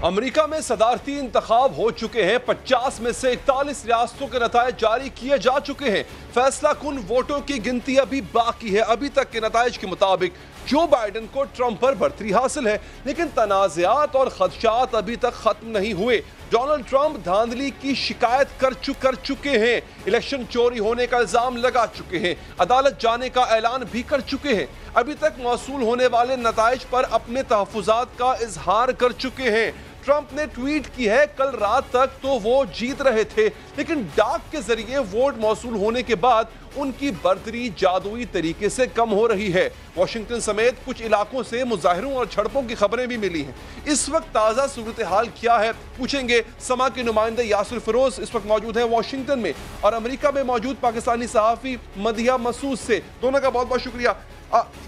America में सदारती इंतखाब हो चुके हैं। 50 में से 41 रियासतों के नतायज जारी किए जा चुके हैं। फैसला कुन वोटों की गिनती अभी बाकी है। अभी तक के नतायज के मुताबिक जो बाइडेन को ट्रंप पर बढ़तरी हासिल है, लेकिन तनाज़ात और खदशात अभी तक खत्म नहीं हुए। डोनाल्ड ट्रंप धांधली की शिकायत कर चुके हैं। इलेक्शन चोरी होने का इल्जाम लगा चुके हैं। अदालत जाने का ऐलान भी कर चुके हैं। अभी तक मौसूल होने वाले नताइज पर अपने तहफ़्फ़ुज़ात का इजहार कर चुके हैं। ट्रंप ने ट्वीट की है, कल रात तक तो वो जीत रहे थे, लेकिन डाक के जरिए वोट मौसूल होने के बाद उनकी बढ़तरी जादुई तरीके से कम हो रही है। वाशिंगटन समेत कुछ इलाकों से मुजाहिरों और झड़पों की खबरें भी मिली हैं। इस वक्त ताज़ा सूरत हाल क्या है, पूछेंगे। समा के नुमाइंदे यासिर फिरोज इस वक्त मौजूद है वाशिंगटन में, और अमेरिका में मौजूद पाकिस्तानी सहाफ़ी मदिया मसूद से। दोनों का बहुत बहुत शुक्रिया।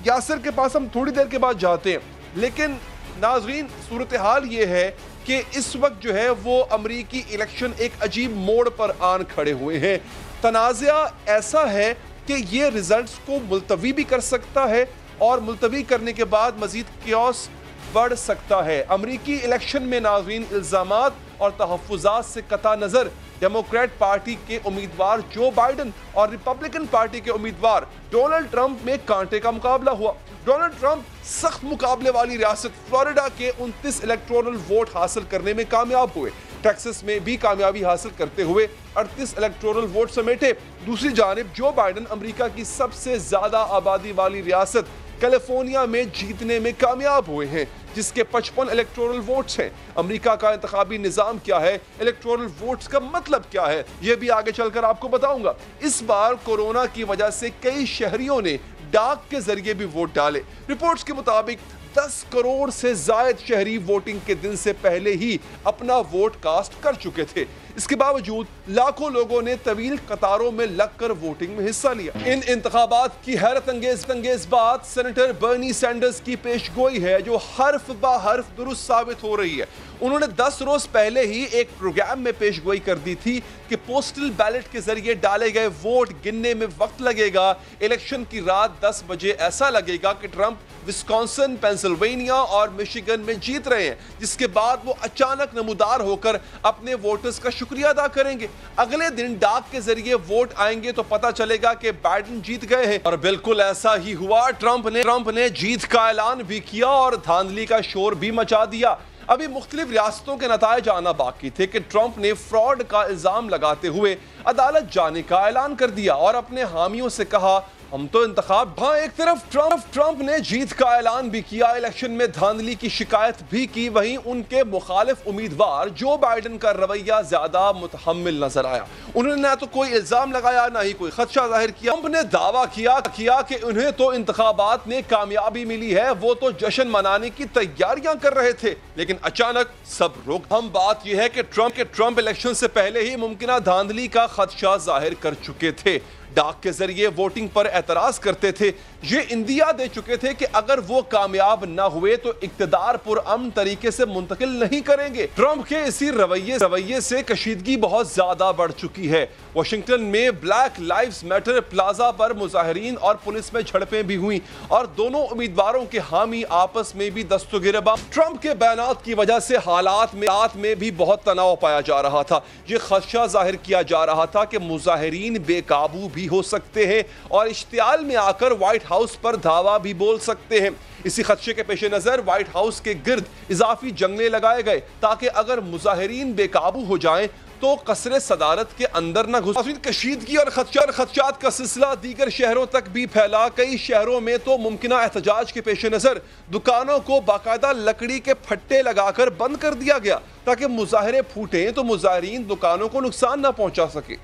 यासिर के पास हम थोड़ी देर के बाद जाते हैं, लेकिन नाजरीन सूरत हाल ये है कि इस वक्त जो है वो अमरीकी इलेक्शन एक अजीब मोड़ पर आन खड़े हुए हैं। तनाज़ा ऐसा है कि ये रिजल्ट्स को मुलतवी भी कर सकता है, और मुलतवी करने के बाद मजीद क्योस बढ़ सकता है। अमरीकी इलेक्शन में नाजरीन इल्ज़ामात और तहफ़्फ़ुज़ात से कता नज़र डेमोक्रेट पार्टी के उम्मीदवार जो बाइडेन और रिपब्लिकन पार्टी के उम्मीदवार डोनाल्ड ट्रंप में कांटे का मुकाबला हुआ। डोनाल्ड ट्रंप सख्त मुकाबले वाली रियासत फ्लोरिडा के 29 इलेक्टोरल वोट हासिल करने में कामयाब हुए। टेक्सास में भी कामयाबी हासिल करते हुए 38 इलेक्टोरल वोट समेटे। दूसरी जानिब जो बाइडेन अमेरिका की सबसे ज्यादा आबादी वाली रियासत कैलिफोर्निया में जीतने में कामयाब हुए हैं, जिसके 55 इलेक्टोरल वोट्स हैं। अमेरिका का इंतखाबी निजाम क्या है, इलेक्टोरल वोट्स का मतलब क्या है, यह भी आगे चलकर आपको बताऊंगा। इस बार कोरोना की वजह से कई शहरियों ने डाक के जरिए भी वोट डाले। रिपोर्ट्स के मुताबिक 10 करोड़ से जायद शहरी वोटिंग के दिन से पहले ही अपना वोट कास्ट कर चुके थे। इसके बावजूद लाखों लोगों ने तवील कतारों में लगकर वोटिंग में हिस्सा लिया। इन इंतखाबात की हैरत अंगेज बात सेनेटर बर्नी सैंडर्स की पेशगोई है, जो हर्फ बा हर्फ दुरुस्त साबित हो रही है। उन्होंने 10 रोज पहले ही एक प्रोग्राम में पेशगोई कर दी थी कि पोस्टल बैलेट के जरिए डाले गए वोट गिनने में वक्त लगेगा। इलेक्शन की रात 10 बजे ऐसा लगेगा कि ट्रंप विस्कॉन्सिन, पेंसिल्वेनिया और मिशिगन में जीत रहे हैं, जिसके बाद वो अचानक नमूदार होकर अपने वोटर्स का शुक्रिया अदा करेंगे। अगले दिन डाक के जरिए वोट आएंगे तो पता चलेगा कि बाइडेन जीत गए हैं, और बिल्कुल ऐसा ही हुआ। ट्रंप ने जीत का ऐलान भी किया और धांधली का शोर भी मचा दिया। अभी मुख्तलिफ रियासतों के नतायज आना बाकी थे कि ट्रंप ने फ्रॉड का इल्जाम लगाते हुए अदालत जाने का ऐलान कर दिया और अपने हामियों से कहा, हम तो इंतखाब। हाँ, एक तरफ ट्रंप ने जीत का ऐलान भी किया, इलेक्शन में धांधली की शिकायत भी की, वहीं उनके मुखालिफ उम्मीदवार जो बाइडेन का रवैया ज्यादा मुतहम्मिल नजर आया। उन्होंने ना तो कोई इल्जाम लगाया, ना ही कोई खदशा जाहिर किया। ट्रंप ने दावा किया कि उन्हें तो इंतखाबात में कामयाबी मिली है, वो तो जश्न मनाने की तैयारियां कर रहे थे, लेकिन अचानक सब रुक। हम बात यह है कि ट्रंप इलेक्शन से पहले ही मुमकिना धांधली का खदशा जाहिर कर चुके थे। डाक के जरिए वोटिंग पर एतराज करते थे। ये इंदिया दे चुके थे कि अगर वो कामयाब ना हुए तो इक्तदार पुरअमन तरीके से मुंतकिल नहीं करेंगे। ट्रंप के इसी रवैये से कशीदगी बहुत ज्यादा बढ़ चुकी है। वाशिंगटन में ब्लैक लाइव्स मैटर प्लाजा पर मुजाहिरीन और पुलिस में झड़पें भी हुई, और दोनों उम्मीदवारों के हामी आपस में भी दस्तगिरबा। ट्रंप के बयानात की वजह से हालात में भी बहुत तनाव पाया जा रहा था। ये खदशा जाहिर किया जा रहा था कि मुजाहिरीन बेकाबू भी हो सकते हैं और इश्तियाल में आकर व्हाइट हाउस पर धावा भी बोल सकते हैं। इसी खदशे के पेश नजर व्हाइट हाउस के गिर्द इजाफी जंगले लगाए गए, ताकि अगर मुजाहिरीन बेकाबू हो जाएं तो कसरे सदारत के अंदर न घुस। कशीदगी और खदशात का सिलसिला दीगर शहरों तक भी फैला। कई शहरों में तो मुमकिना एहतजाज के पेश नजर दुकानों को बाकायदा लकड़ी के फट्टे लगाकर बंद कर दिया गया, ताकि मुजाहरे फूटे तो मुजाहिरीन दुकानों को नुकसान न पहुंचा सके।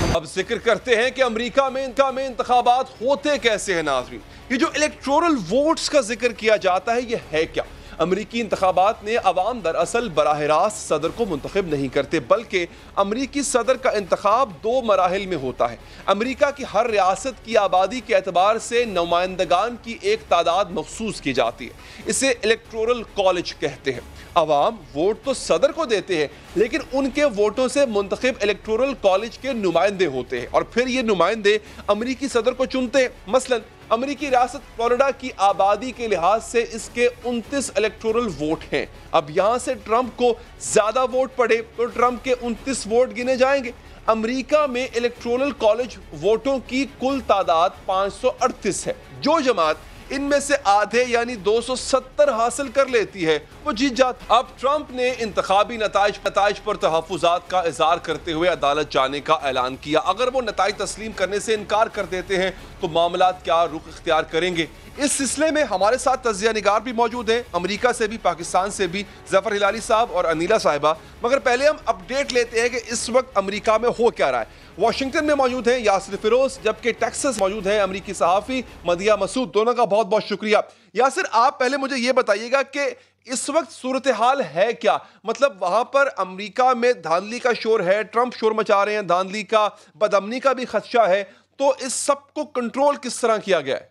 अब जिक्र करते हैं कि अमेरिका में इंतखाबात होते कैसे हैं। नाज़रीन, ये जो इलेक्टोरल वोट्स का जिक्र किया जाता है, ये है क्या? अमरीकी इंतखाबात में अवाम दरअसल बराह रास्त सदर को मुंतखब नहीं करते, बल्कि अमरीकी सदर का इंतखाब 2 मराहिल में होता है। अमरीका की हर रियासत की आबादी के एतबार से नुमाइंदगान की एक तादाद मखसूस की जाती है। इसे इलेक्टोरल कॉलेज कहते हैं। अवाम वोट तो सदर को देते हैं, लेकिन उनके वोटों से मुंतखब इलेक्टोरल कॉलेज के नुमाइंदे होते हैं, और फिर ये नुमाइंदे अमरीकी सदर को चुनते हैं। मसलन अमेरिकी रियासत फ्लोरिडा की आबादी के लिहाज से इसके 29 इलेक्टोरल वोट हैं। अब यहां से ट्रंप को ज्यादा वोट पड़े तो ट्रंप के 29 वोट गिने जाएंगे। अमेरिका में इलेक्टोरल कॉलेज वोटों की कुल तादाद 538 है। जो जमात इनमें से आधे यानी 270 हासिल कर लेती है वो जीत जाती। अब ट्रंप ने इंतखाबी नताइज पर तहफुजात का इजहार करते हुए अदालत जाने का ऐलान किया। अगर वो नताइज तस्लीम करने से इनकार कर देते हैं तो मामला क्या रुख इख्तियार करेंगे। इस सिलसिले में हमारे साथ तज्जिया निगार भी मौजूद हैं, अमेरिका से भी, पाकिस्तान से भी, जफर हिलाली साहब और अनीला साहिबा। मगर पहले हम अपडेट लेते हैं कि इस वक्त अमेरिका में हो क्या रहा है। वाशिंगटन में मौजूद हैं यासिर फिरोज, जबकि टेक्सास मौजूद है अमेरिकी सहाफ़ी मदिया मसूद। दोनों का बहुत बहुत शुक्रिया। यासिर, आप पहले मुझे ये बताइएगा कि इस वक्त सूरत हाल है क्या? मतलब वहां पर अमेरिका में धांधली का शोर है, ट्रंप शोर मचा रहे हैं, धांधली का, बदअमनी का भी खदशा है, तो इस सब को कंट्रोल किस तरह किया गया है?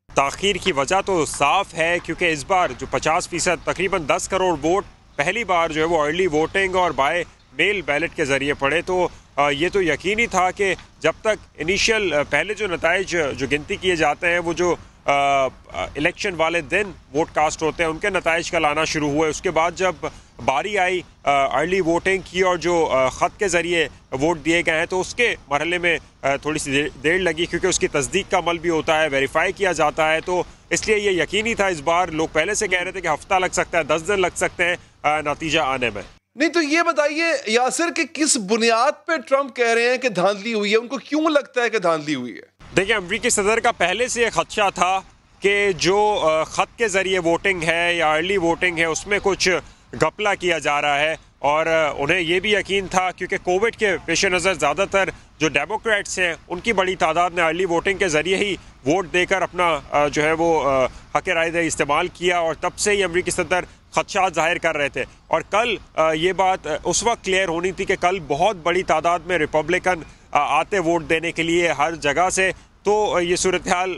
ताखीर की वजह तो साफ है, क्योंकि इस बार जो 50% तकरीबन 10 करोड़ वोट पहली बार जो है वो अर्ली वोटिंग और बाय मेल बैलेट के ज़रिए पड़े। तो ये तो यकीनी था कि जब तक इनिशियल पहले जो नताइज जो गिनती किए जाते हैं वो जो इलेक्शन वाले दिन वोट कास्ट होते हैं उनके नताइज का लाना शुरू हुए। उसके बाद जब बारी आई अर्ली वोटिंग की और जो ख़त के ज़रिए वोट दिए गए हैं तो उसके मरहले में थोड़ी सी देर लगी, क्योंकि उसकी तस्दीक का अमल भी होता है, वेरीफाई किया जाता है। तो इसलिए ये यकीनी था। इस बार लोग पहले से कह रहे थे कि हफ्ता लग सकता है, 10 दिन लग सकते हैं नतीजा आने में। नहीं तो ये बताइए यासिर कि किस बुनियाद पे ट्रंप कह रहे हैं कि धांधली हुई है? उनको क्यों लगता है कि धांधली हुई है? देखिए, अमरीकी सदर का पहले से एक खदशा था कि जो ख़त के ज़रिए वोटिंग है या अर्ली वोटिंग है उसमें कुछ घपला किया जा रहा है। और उन्हें ये भी यकीन था, क्योंकि कोविड के पेश नज़र ज़्यादातर जो डेमोक्रेट्स हैं उनकी बड़ी तादाद ने अर्ली वोटिंग के ज़रिए ही वोट देकर अपना जो है वो हक़ राय इस्तेमाल किया, और तब से ही अमरीकी सदर खदशात जाहिर कर रहे थे। और कल ये बात उस वक्त क्लियर होनी थी कि कल बहुत बड़ी तादाद में रिपब्लिकन आते वोट देने के लिए हर जगह से, तो ये सूरत हाल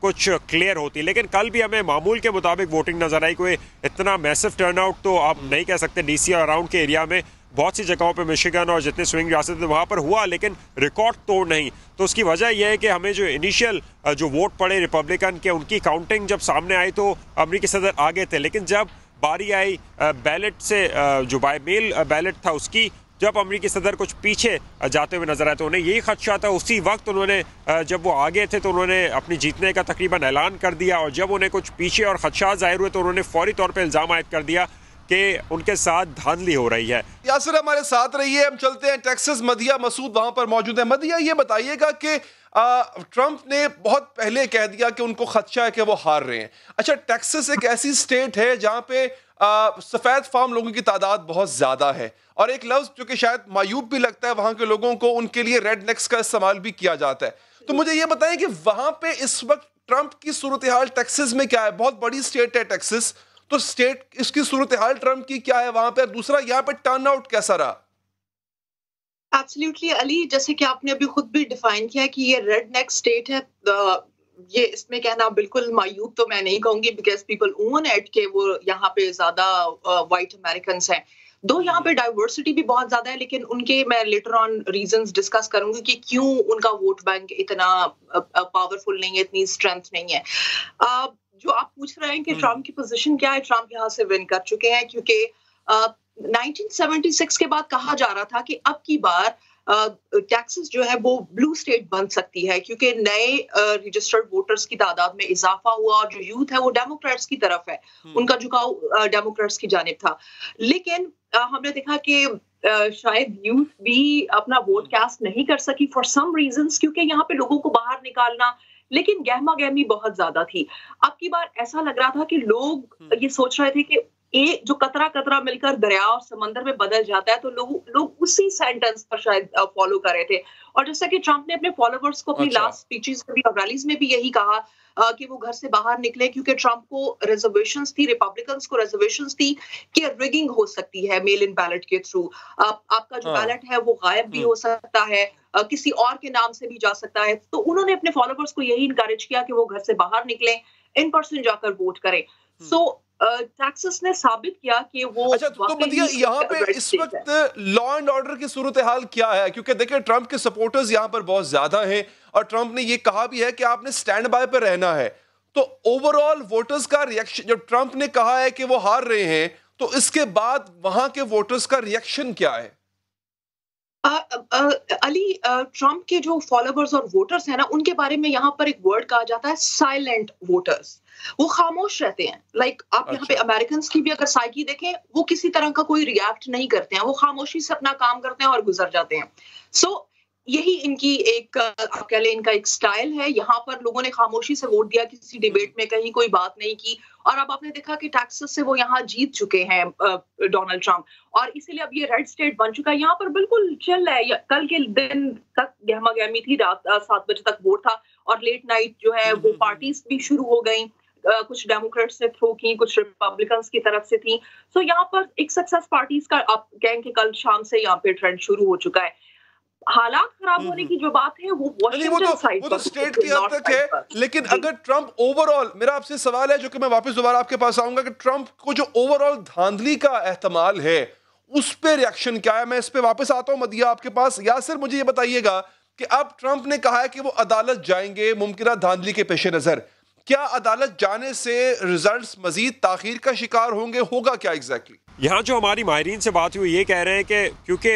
कुछ क्लियर होती। लेकिन कल भी हमें मामूल के मुताबिक वोटिंग नज़र आई। कोई इतना मैसिव टर्नआउट तो आप नहीं कह सकते। डीसी और अराउंड के एरिया में बहुत सी जगहों पे मिशिगन और जितने स्विंग रियासत थे वहाँ पर हुआ, लेकिन रिकॉर्ड तोड़ नहीं। तो उसकी वजह यह है कि हमें जो इनिशियल जो वोट पड़े रिपब्लिकन के उनकी काउंटिंग जब सामने आई तो अमरीकी सदर आगे थे, लेकिन जब बारी आई बैलेट से जो बाय मेल बैलेट था उसकी, जब अमरीकी सदर कुछ पीछे जाते हुए नजर आए तो उन्हें यही खदशा था। उसी वक्त उन्होंने जब वो आगे थे तो उन्होंने अपनी जीतने का तकरीबन ऐलान कर दिया, और जब उन्हें कुछ पीछे और खदशा जाहिर हुए तो उन्होंने फौरी तौर पर इल्ज़ाम आयद कर दिया कि उनके साथ धांधली हो रही है। यासिर हमारे साथ रहिए, हम चलते हैं टेक्सास। मदिया मसूद वहां पर मौजूद है। मदिया, ये बताइएगा कि ट्रंप ने बहुत पहले कह दिया कि उनको खदशा है कि वो हार रहे हैं। अच्छा, टेक्सास एक ऐसी स्टेट है जहां पे सफेद फार्म लोगों की तादाद बहुत ज्यादा है, और एक लफ्ज जो कि शायद मायूब भी लगता है वहां के लोगों को, उनके लिए रेडनेक्स का इस्तेमाल भी किया जाता है। तो मुझे ये बताएं कि वहां पे इस वक्त ट्रंप की सूरत हाल टेक्सास में क्या है? बहुत बड़ी स्टेट है टेक्सास, तो स्टेट इसकी सूरत हाल ट्रंप की क्या है वहां पे? दूसरा, यहाँ पे टर्न आउट कैसा रहा? एब्सोल्युटली अली, जैसे कि आपने अभी खुद भी डिफाइन किया कि ये रेडनेक स्टेट है, ये इसमें कहना बिल्कुल मायूब तो मैं नहीं कहूंगी, बिकॉज पीपल ओन एट के वो यहाँ पे ज्यादा वाइट अमेरिकन हैं। दो यहाँ पे डाइवर्सिटी भी बहुत ज्यादा है, लेकिन उनके मैं लेटर ऑन रीजंस डिस्कस करूंगी कि क्यों उनका वोट बैंक इतना पावरफुल नहीं है, इतनी स्ट्रेंथ नहीं है। जो आप पूछ रहे हैं कि ट्रंप की पोजीशन क्या है, ट्रंप यहाँ से विन कर चुके हैं, क्योंकि 1976 के बाद कहा जा रहा था कि अब की बार टेक्सास जो है वो ब्लू स्टेट बन सकती है, क्योंकि नए रजिस्टर्ड वोटर्स की तादाद में इजाफा हुआ और जो यूथ है वो डेमोक्रेट्स की तरफ है, उनका झुकाव डेमोक्रेट्स की जानिब था। लेकिन हमने देखा कि शायद यूथ भी अपना वोट कास्ट नहीं कर सकी फॉर सम रीजंस, क्योंकि यहाँ पे लोगों को बाहर निकालना, लेकिन गहमा गहमी बहुत ज्यादा थी। अब की बार ऐसा लग रहा था कि लोग ये सोच रहे थे कि एक जो कतरा कतरा मिलकर दरिया और समंदर में बदल जाता है, तो लोग उसी सेंटेंस पर शायद फॉलो कर रहे थे। और जैसा कि ट्रंप ने अपने फॉलोवर्स को अपनी लास्ट स्पीचेस में भी और रैलीज में भी यही कहा कि वो घर से बाहर निकले, क्योंकि ट्रंप को रिजर्वेशंस थी, रिपब्लिकन्स को रिजर्वेशंस थी कि रिगिंग हो सकती है मेल इन बैलेट के थ्रू। आपका जो बैलेट है वो गायब भी हो सकता है, किसी और के नाम से भी जा सकता है। तो उन्होंने अपने फॉलोवर्स को यही इनकरेज किया कि वो घर से बाहर निकलें, इन पर्सन जाकर वोट करें। सो टैक्सेस ने साबित किया कि वो अच्छा, तो मदिया यहाँ पे इस वक्त लॉ एंड ऑर्डर की सूरत हाल क्या है? क्योंकि देखिए ट्रंप के सपोर्टर्स यहाँ पर बहुत ज्यादा हैं और ट्रंप ने ये कहा भी है कि आपने स्टैंड बाय पर रहना है। तो ओवरऑल वोटर्स का रिएक्शन, जब ट्रंप ने कहा है कि वो हार रहे हैं, तो इसके बाद वहां के वोटर्स का रिएक्शन क्या है? अली, ट्रंप के जो फॉलोवर्स और वोटर्स हैं ना, उनके बारे में यहाँ पर एक वर्ड कहा जाता है साइलेंट वोटर्स। वो खामोश रहते हैं। आप यहाँ पे अमेरिकन की भी अगर साइकी देखें, वो किसी तरह का कोई रिएक्ट नहीं करते हैं, वो खामोशी से अपना काम करते हैं और गुजर जाते हैं। यही इनकी एक, आप कह लें, इनका एक स्टाइल है। यहाँ पर लोगों ने खामोशी से वोट दिया, किसी डिबेट में कहीं कोई बात नहीं की, और अब आपने देखा कि टैक्सेस से वो यहाँ जीत चुके हैं डोनाल्ड ट्रंप, और इसीलिए अब ये रेड स्टेट बन चुका है। यहाँ पर बिल्कुल चिल है। कल के दिन तक गहमा गहमी थी, रात 7 बजे तक वोट था, और लेट नाइट जो है वो पार्टीज भी शुरू हो गई। कुछ डेमोक्रेट्स ने थ्रो की, कुछ रिपब्लिकन्स की तरफ से थी। यहाँ पर एक सक्सेस पार्टीज का आप कहें कि कल शाम से यहाँ पे ट्रेंड शुरू हो चुका है। हालात खराब होने की जो बात है वो वॉशिंगटन साइड वो तो स्टेट की हद तक है, लेकिन अगर ट्रंप ओवरऑल, मेरा आपसे सवाल है जो कि मैं वापस दोबारा आपके पास आऊंगा, कि ट्रंप को जो ओवरऑल धांधली का एहतमाल है उस पे रिएक्शन क्या है? मैं इस पे वापस आता हूं मदिया आपके पास। यासिर, मुझे ये बताइएगा कि अब ट्रंप ने कहा है कि वो अदालत जाएंगे मुमकिन धांधली के पेश नजर। क्या अदालत जाने से रिजल्ट्स मजीद ताखीर का शिकार होंगे? होगा क्या एग्जैक्टली? यहाँ जो हमारी माहिरीन से बात हुई, ये कह रहे हैं कि क्योंकि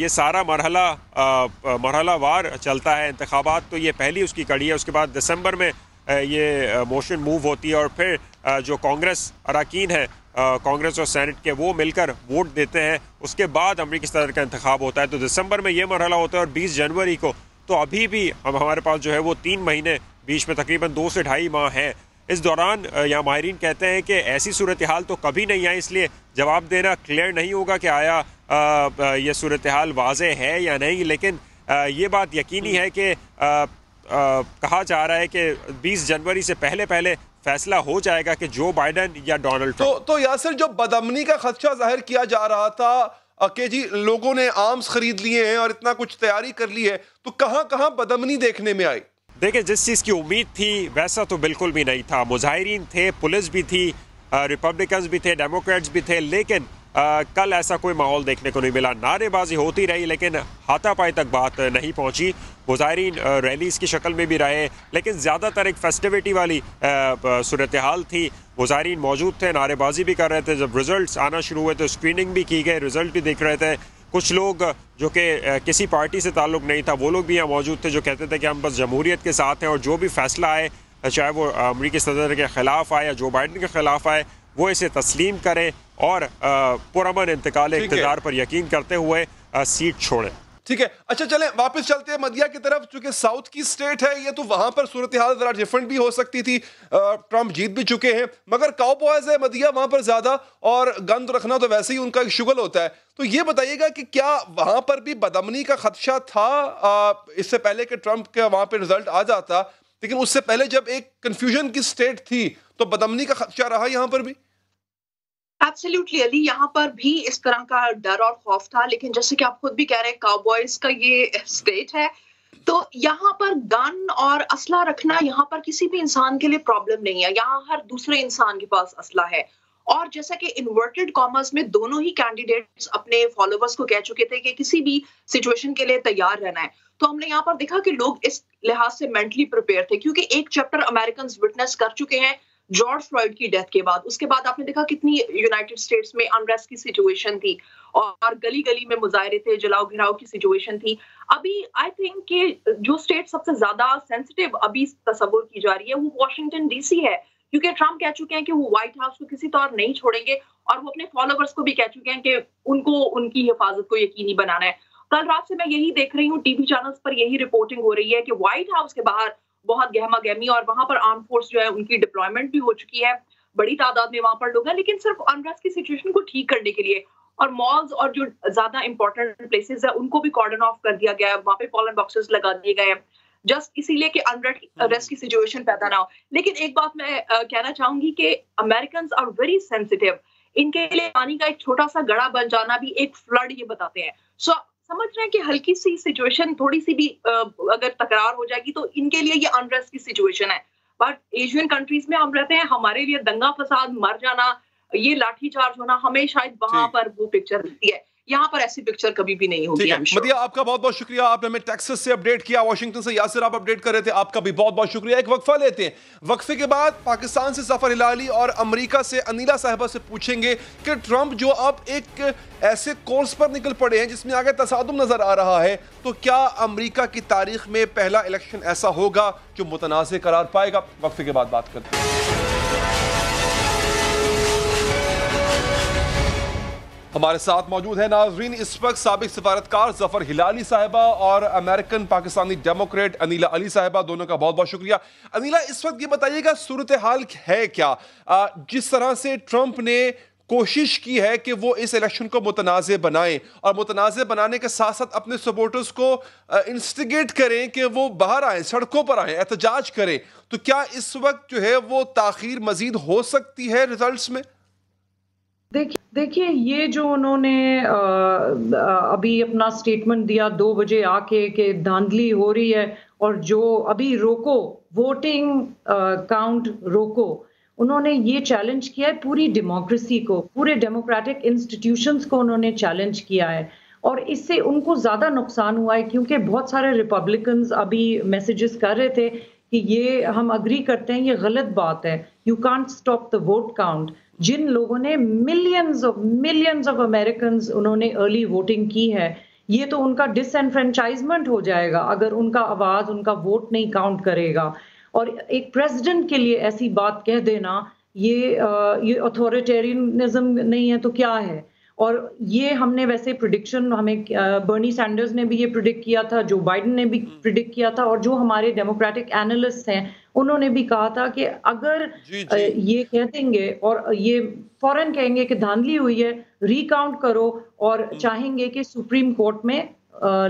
ये सारा मरहला वार चलता है, इंतखाबात तो ये पहली उसकी कड़ी है, उसके बाद दिसंबर में ये मोशन मूव होती है, और फिर जो कांग्रेस अरकान है, कांग्रेस और सेनेट के, वो मिलकर वोट देते हैं। उसके बाद अमरीकी सदर का इंतखाब होता है। तो दिसंबर में ये मरहला होता है, और 20 जनवरी को, तो अभी भी हमारे पास जो है वो 3 महीने, बीच में तकरीबन 2 से ढाई माह हैं। इस दौरान यहाँ माहिरीन कहते हैं कि ऐसी सूरत हाल तो कभी नहीं आई, इसलिए जवाब देना क्लियर नहीं होगा कि आया ये सूरत हाल वाज़े है या नहीं। लेकिन ये बात यकीनी है कि कहा जा रहा है कि 20 जनवरी से पहले पहले फैसला हो जाएगा कि जो बाइडन या डोनाल्ड ट्रंप। तो यासिर, जो बदअमनी का खदशा जाहिर किया जा रहा था कि जी लोगों ने आर्म्स खरीद लिए हैं और इतना कुछ तैयारी कर ली है, तो कहाँ कहाँ बदअमनी देखने में आई? देखिए, जिस चीज़ की उम्मीद थी वैसा तो बिल्कुल भी नहीं था। मुजाहिरीन थे, पुलिस भी थी, रिपब्लिकन्स भी थे, डेमोक्रेट्स भी थे, लेकिन कल ऐसा कोई माहौल देखने को नहीं मिला। नारेबाजी होती रही, लेकिन हाथापाई तक बात नहीं पहुंची। मुजाहिरीन रैलीज़ की शक्ल में भी रहे, लेकिन ज़्यादातर एक फेस्टिविटी वाली सूरत हाल थी। मुजाहिरीन मौजूद थे, नारेबाजी भी कर रहे थे। जब रिजल्ट्स आना शुरू हुए तो स्क्रीनिंग भी की गई, रिजल्ट भी देख रहे थे। कुछ लोग जो कि किसी पार्टी से ताल्लुक़ नहीं था, वो लोग भी यहाँ मौजूद थे, जो कहते थे कि हम बस जमहूरियत के साथ हैं, और जो भी फैसला आए, चाहे वो अमरीकी सदर के ख़िलाफ़ आए या जो बाइडन के ख़िलाफ़ आए, वो इसे तस्लीम करें और पुरअमन इंतकाल इक़्तिदार पर यकीन करते हुए सीट छोड़ें। ठीक है, अच्छा चलें वापस चलते हैं मदिया की तरफ। चूंकि साउथ की स्टेट है ये, तो वहां पर सूरत हाल जरा डिफरेंट भी हो सकती थी। ट्रंप जीत भी चुके हैं, मगर काउबॉयज है मदिया वहां पर ज्यादा, और गन रखना तो वैसे ही उनका एक शुगल होता है। तो ये बताइएगा कि क्या वहां पर भी बदअमनी का खदशा था इससे पहले कि ट्रंप का वहां पर रिजल्ट आ जाता? लेकिन उससे पहले जब एक कंफ्यूजन की स्टेट थी, तो बदअमनी का खदशा रहा यहां पर भी? एब्सोल्युटली अली, यहाँ पर भी इस तरह का डर और खौफ था। लेकिन जैसे कि आप खुद भी कह रहे हैं, काउबॉयज का ये स्टेट है, तो यहाँ पर गन और असला रखना यहाँ पर किसी भी इंसान के लिए प्रॉब्लम नहीं है। यहाँ हर दूसरे इंसान के पास असला है। और जैसा कि इन्वर्टेड कॉमर्स में दोनों ही कैंडिडेट्स अपने फॉलोवर्स को कह चुके थे कि किसी भी सिचुएशन के लिए तैयार रहना है, तो हमने यहाँ पर देखा कि लोग इस लिहाज से मेंटली प्रिपेयर थे, क्योंकि एक चैप्टर अमेरिकन विटनेस कर चुके हैं जॉर्ज फ्लॉयड की डेथ के बाद। उसके बाद आपने देखा कितनी यूनाइटेड स्टेट्स में अनरेस्ट की सिचुएशन थी, और गली गली में मुजाहरे थे, जलाओ घिराव की सिचुएशन थी। अभी आई थिंक कि जो स्टेट सबसे ज्यादा सेंसिटिव अभी तस्वुर की जा रही है, वो वॉशिंगटन डीसी है, क्योंकि ट्रंप कह चुके हैं कि वो व्हाइट हाउस को किसी तौर नहीं छोड़ेंगे, और वो अपने फॉलोवर्स को भी कह चुके हैं कि उनको उनकी हिफाजत को यकीनी बनाना है। कल रात से मैं यही देख रही हूँ, टीवी चैनल्स पर यही रिपोर्टिंग हो रही है कि व्हाइट हाउस के बाहर बहुत गहमा गहमी, और वहां पर आर्म फोर्स जो है उनकी डिप्लॉयमेंट भी हो चुकी है, बड़ी तादाद में वहां पर लोग हैं, लेकिन सिर्फ अनरेस्ट की सिचुएशन को ठीक करने के लिए। और मॉल्स और जो ज्यादा इंपॉर्टेंट प्लेसेस है उनको भी कॉर्डन ऑफ कर दिया गया है, वहां पे पॉलन बॉक्सेस लगा दिए गए हैं, जस्ट इसीलिए कि अनरेस्ट की सिचुएशन पैदा ना हो। लेकिन एक बात मैं कहना चाहूंगी कि अमेरिकन आर वेरी सेंसिटिव। इनके लिए पानी का एक छोटा सा गड़ा बन जाना भी एक फ्लड ये बताते हैं। सो समझ रहे हैं कि हल्की सी सिचुएशन, थोड़ी सी भी अगर तकरार हो जाएगी तो इनके लिए ये अनरेस्ट की सिचुएशन है। बट एशियन कंट्रीज में हम रहते हैं, हमारे लिए दंगा फसाद, मर जाना, ये लाठीचार्ज होना, हमें शायद वहां पर वो पिक्चर मिलती है। यहाँ पर ऐसी पिक्चर कभी भी नहीं होगी। मदिया, आपका बहुत बहुत शुक्रिया, आपने हमें टेक्सास से अपडेट किया, वाशिंगटन से यासिर आप अपडेट कर रहे थे, आपका भी बहुत बहुत शुक्रिया। एक वक्फा लेते हैं, वक्फे के बाद पाकिस्तान से जफर हिलाली और अमेरिका से अनिला साहिबा से पूछेंगे कि ट्रंप जो अब एक ऐसे कोर्स पर निकल पड़े हैं जिसमें आगे तसादुम नजर आ रहा है, तो क्या अमेरिका की तारीख में पहला इलेक्शन ऐसा होगा जो मुतनाज़ करार पाएगा? वक्फे के बाद बात करते हैं। हमारे साथ मौजूद है नाजरीन इस वक्त साबिक सफारतकार जफर हिलाली साहिबा और अमेरिकन पाकिस्तानी डेमोक्रेट अनिला अली साहिबा, दोनों का बहुत बहुत शुक्रिया। अनिला, इस वक्त ये बताइएगा सूरत हाल है क्या? जिस तरह से ट्रंप ने कोशिश की है कि वो इस इलेक्शन को मुतनाज़ बनाएं और मुतनाज़ बनाने के साथ साथ अपने सपोर्टर्स को इंस्टिगेट करें कि वो बाहर आए, सड़कों पर आए, एहतजाज करें, तो क्या इस वक्त जो है वो ताखीर मजीद हो सकती है रिजल्ट्स में? देखिए ये जो उन्होंने अभी अपना स्टेटमेंट दिया 2 बजे आके कि धांधली हो रही है और जो अभी रोको, वोटिंग काउंट रोको, उन्होंने ये चैलेंज किया है पूरी डेमोक्रेसी को, पूरे डेमोक्रेटिक इंस्टीट्यूशंस को उन्होंने चैलेंज किया है और इससे उनको ज़्यादा नुकसान हुआ है क्योंकि बहुत सारे रिपब्लिकन्स अभी मैसेजेस कर रहे थे कि ये हम अग्री करते हैं, ये गलत बात है, you can't stop the vote count. जिन लोगों ने मिलियंस ऑफ अमेरिकन्स उन्होंने अर्ली वोटिंग की है, ये तो उनका डिसएनफ्रेंचाइजमेंट हो जाएगा अगर उनका आवाज, उनका वोट नहीं काउंट करेगा। और एक प्रेसिडेंट के लिए ऐसी बात कह देना, ये अथॉरिटेरियनिज्म नहीं है तो क्या है? और ये हमने वैसे प्रिडिक्शन, हमें बर्नी सैंडर्स ने भी ये प्रिडिक्ट किया था, जो बाइडेन ने भी प्रिडिक्ट किया था और जो हमारे डेमोक्रेटिक एनालिस्ट हैं उन्होंने भी कहा था कि अगर ये कह देंगे और ये फौरन कहेंगे कि धांधली हुई है, रिकाउंट करो और चाहेंगे कि सुप्रीम कोर्ट में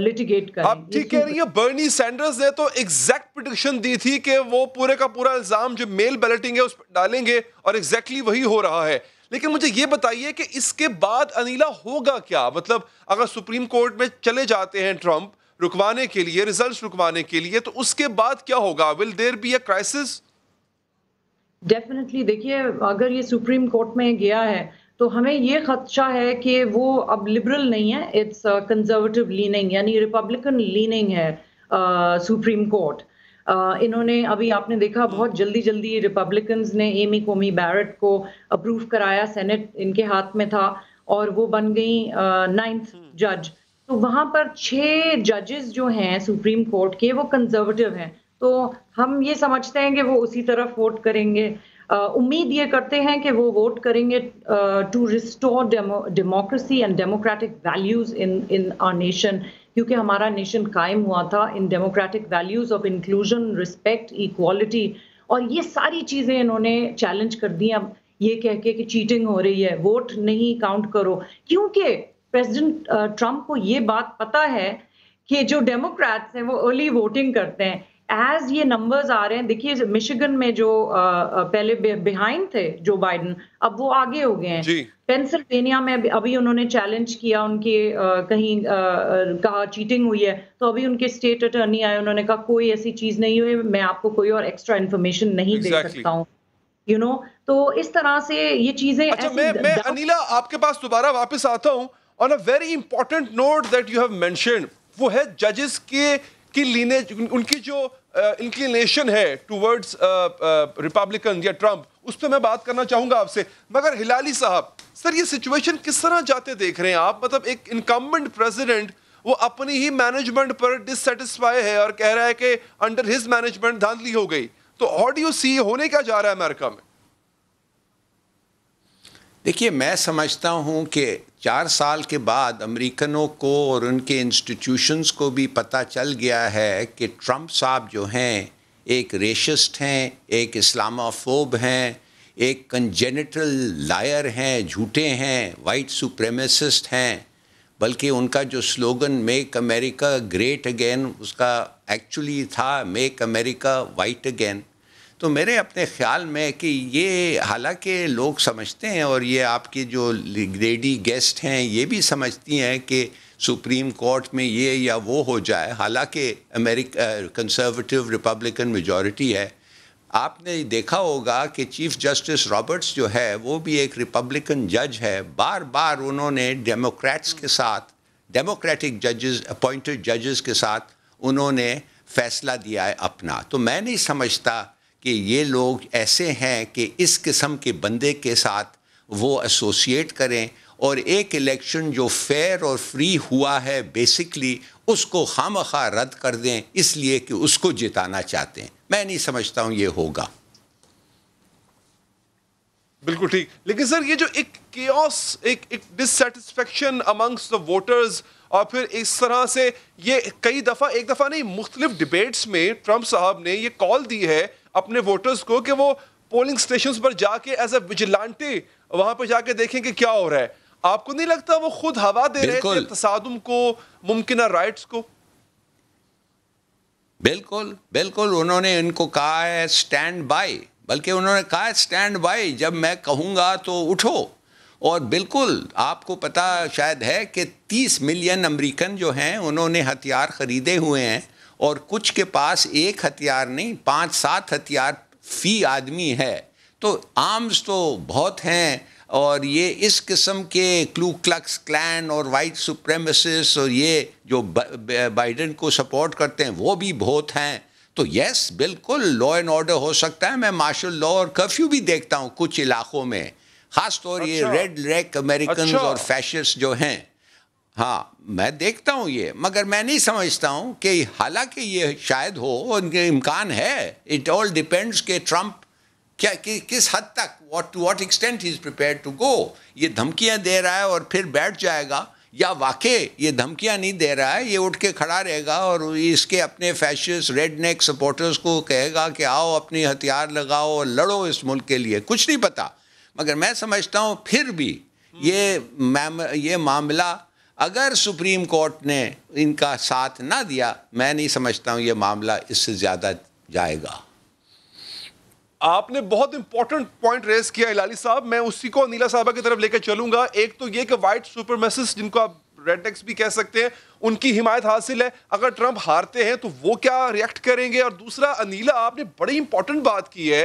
लिटिगेट करें। आप ठीक कह रही है, बर्नी सैंडर्स ने तो एग्जैक्ट प्रेडिक्शन दी थी कि वो पूरे का पूरा इल्जाम जो मेल बैलेटिंग है उस पर डालेंगे और एग्जैक्टली वही हो रहा है। लेकिन मुझे ये बताइए कि इसके बाद अनिला होगा क्या? मतलब अगर सुप्रीम कोर्ट में चले जाते हैं ट्रंप रुकवाने के लिए, रिजल्ट्स रुकवाने के लिए, तो उसके बाद क्या होगा? Will there be a crisis? Definitely. देखिए अगर ये सुप्रीम कोर्ट में गया है तो हमें ये खदशा है कि वो अब लिबरल नहीं है, इट्स कंजर्वेटिव लीनिंग, यानी रिपब्लिकन लीनिंग है सुप्रीम कोर्ट। इन्होंने अभी आपने देखा बहुत जल्दी रिपब्लिकन्स ने एमी कोमी बैरेट को अप्रूव कराया, सेनेट इनके हाथ में था और वो बन गई 9th जज। तो वहां पर 6 जजेस जो हैं सुप्रीम कोर्ट के वो कंजर्वेटिव हैं, तो हम ये समझते हैं कि वो उसी तरफ वोट करेंगे। उम्मीद ये करते हैं कि वो वोट करेंगे to restore democracy and democratic values in our nation, क्योंकि हमारा नेशन कायम हुआ था in democratic values of inclusion, respect, equality, और ये सारी चीज़ें इन्होंने चैलेंज कर दी अब ये कह के कि चीटिंग हो रही है, वोट नहीं काउंट करो, क्योंकि प्रेसिडेंट ट्रंप को ये बात पता है कि जो डेमोक्रेट्स हैं वो अर्ली वोटिंग करते हैं। एज ये नंबर्स आ रहे हैं, देखिए मिशिगन में जो पहले बिहाइंड थे जो बाइडेन, अब वो आगे हो गए हैं। पेंसिल्वेनिया में अभी उन्होंने चैलेंज किया, उनके कहीं कहा चीटिंग हुई है, तो अभी उनके स्टेट अटर्नी आए, उन्होंने कहा कोई ऐसी चीज नहीं हुई, मैं आपको कोई और एक्स्ट्रा इन्फॉर्मेशन नहीं दे सकता हूँ, यू नो। तो इस तरह से ये चीजें। अच्छा, मैं अनिला आपके पास दोबारा वापस आता हूँ on a very important note that you have mentioned, वो है जजेस की लीनेज, उनकी जो इंक्लिनेशन है टुवर्ड्स रिपब्लिकन या ट्रंप, उस पर मैं बात करना चाहूंगा आपसे। मगर हिलाली साहब, सर ये सिचुएशन किस तरह जाते देख रहे हैं आप? मतलब एक इनकम्बेंट प्रेसिडेंट वो अपनी ही मैनेजमेंट पर डिससेटिस्फाई है और कह रहा है कि अंडर हिज मैनेजमेंट धांधली हो गई, तो हाउ डू यू सी होने क्या जा रहा है अमेरिका में? देखिए, मैं समझता हूं कि 4 साल के बाद अमेरिकनों को और उनके इंस्टीट्यूशंस को भी पता चल गया है कि ट्रंप साहब जो हैं एक रेशिस्ट हैं, एक इस्लामोफोब हैं, एक कंजेनिटल लायर हैं, झूठे हैं, वाइट सुप्रीमेसिस्ट हैं। बल्कि उनका जो slogan make America great again, उसका एक्चुअली था मेक अमेरिका वाइट अगेन। तो मेरे अपने ख्याल में कि ये, हालांकि लोग समझते हैं और ये आपकी जो लेडी गेस्ट हैं ये भी समझती हैं कि सुप्रीम कोर्ट में ये या वो हो जाए, हालांकि अमेरिका कंसर्वेटिव रिपब्लिकन मेजॉरिटी है। आपने देखा होगा कि चीफ जस्टिस रॉबर्ट्स जो है वो भी एक रिपब्लिकन जज है, बार बार उन्होंने डेमोक्रेट्स के साथ, डेमोक्रेटिक जजेस, अपॉइंटेड जजेस के साथ उन्होंने फैसला दिया है अपना। तो मैं नहीं समझता कि ये लोग ऐसे हैं कि इस किस्म के बंदे के साथ वो एसोसिएट करें और एक इलेक्शन जो फेयर और फ्री हुआ है बेसिकली उसको खामखा रद्द कर दें इसलिए कि उसको जिताना चाहते हैं। मैं नहीं समझता हूँ ये होगा। बिल्कुल ठीक, लेकिन सर ये जो एक केओस, एक डिससैटिस्फैक्शन अमंग्स द वोटर्स, और फिर इस तरह से ये कई दफ़ा, एक दफ़ा नहीं, मुख्तलिफ डिबेट्स में ट्रंप साहब ने ये कॉल दी है अपने वोटर्स को कि वो पोलिंग स्टेशंस पर जाके एज अ विजिलेंटे वहां पर जाके देखें कि क्या हो रहा है। आपको नहीं लगता वो खुद हवा दे रहे थे तसादुम को, मुमकिना राइट्स को? बिल्कुल बिल्कुल, उन्होंने इनको कहा है स्टैंड बाय, बल्कि उन्होंने कहा है स्टैंड बाय, जब मैं कहूँगा तो उठो। और बिल्कुल आपको पता शायद है कि 30 मिलियन अमेरिकन जो हैं उन्होंने हथियार ख़रीदे हुए हैं, और कुछ के पास एक हथियार नहीं 5-7 हथियार फी आदमी है। तो आर्म्स तो बहुत हैं, और ये इस किस्म के क्लू क्लक्स क्लैन और वाइट सुप्रेमेसिस्ट और ये जो बाइडेन को सपोर्ट करते हैं वो भी बहुत हैं। तो यस बिल्कुल लॉ एंड ऑर्डर हो सकता है। मैं मार्शल लॉ और कर्फ्यू भी देखता हूँ कुछ इलाकों में, ख़ास तौर ये रेड लेग अमेरिकन और फैशिस्ट जो हैं, हाँ मैं देखता हूँ ये। मगर मैं नहीं समझता हूँ कि हालांकि ये शायद हो, उनके इम्कान है, इट ऑल डिपेंड्स कि ट्रंप क्या किस हद तक, to what extent he is prepared to go. ये धमकियाँ दे रहा है और फिर बैठ जाएगा, या वाकई ये धमकियाँ नहीं दे रहा है, ये उठ के खड़ा रहेगा और इसके अपने फैशिस्ट रेडनेक सपोर्टर्स को कहेगा कि आओ अपनी हथियार लगाओ और लड़ो इस मुल्क के लिए। कुछ नहीं पता, मगर मैं समझता हूँ फिर भी ये मामला अगर सुप्रीम कोर्ट ने इनका साथ ना दिया, मैं नहीं समझता हूँ ये मामला इससे ज़्यादा जाएगा। आपने बहुत इंपॉर्टेंट पॉइंट रेज किया इलाली साहब, मैं उसी को नीला साहबा की तरफ लेकर चलूंगा। एक तो ये कि वाइट सुपरमेसिस्ट, जिनको आप रेडनेक्स भी कह सकते हैं, उनकी हिमायत हासिल है। अगर ट्रंप हारते हैं तो वो क्या रिएक्ट करेंगे? और दूसरा, अनीला आपने बड़ी इंपॉर्टेंट बात की है